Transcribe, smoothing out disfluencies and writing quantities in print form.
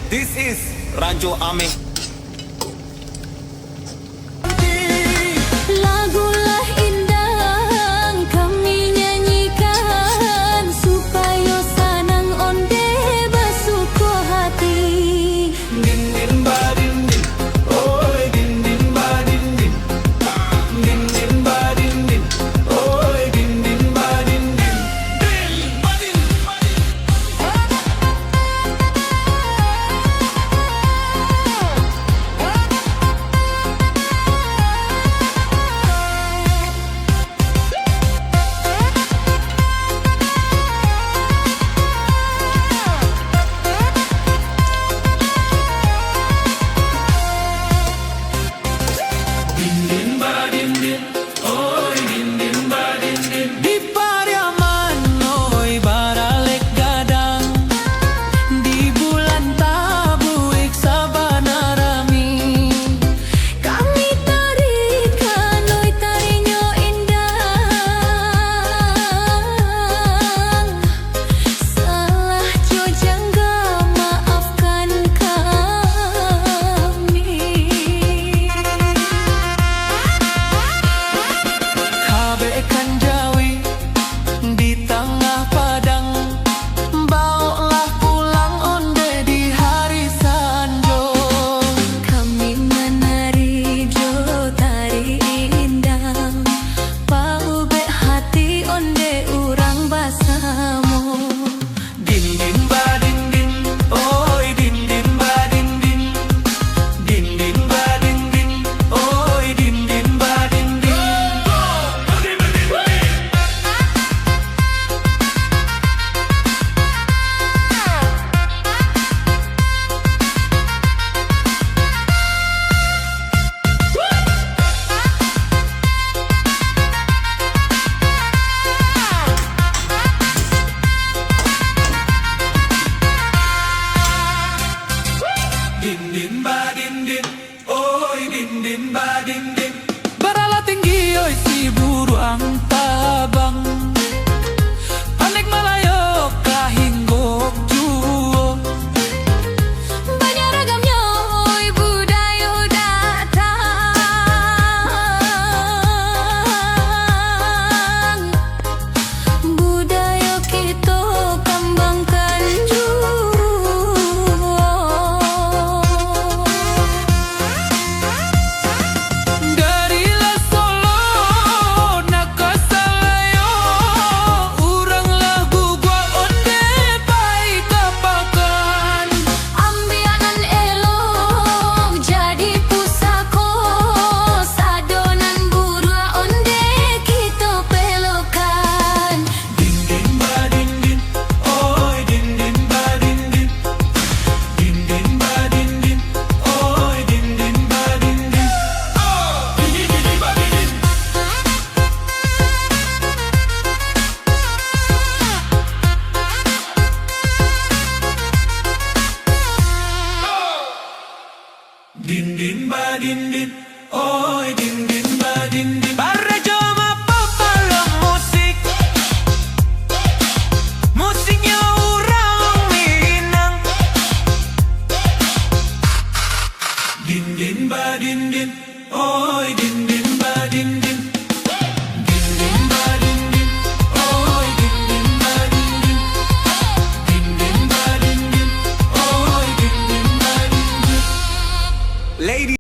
This is Ranjo Ame. Lagulah indah kami nyanyikan supaya sanang onde basuko hati. Din din ba din din, oi din din ba din din. Din din ba din din, oi din din ba din din. Din ba din ba din. Di Pariaman, oi baralek gadang. Di bulan tabuik sabana rami. Kami tarikan oi tarinyo indah. Salah jo jangga maafkan kami. Kabe kan jawi di tengah padang. Bawalah pulang onde di hari sanjo. Kami menari jo tari indah. Paube hati onde urang basamo. Din din ba din din, oi din din ba din din. Din din ba din din, oi din din ba din din. Din din ba din din, oi din din ba din din. Barala tinggi oi si buruang tabang. Panik malayo kahinggok juo. Banyak ragamnya oi budaya datang. Budaya kita kembangkan juga. Dari La Solo nak ke Salayo, urang lagu gua onde baik kapakan. Ambianan elok jadi pusako. Sadonan burua onde kita pelokan. Din din ba din din, oi din din ba din din. Din din ba din din, oi din din ba din din. Oh, din din din ba din din. Din din ba din din, oi din din.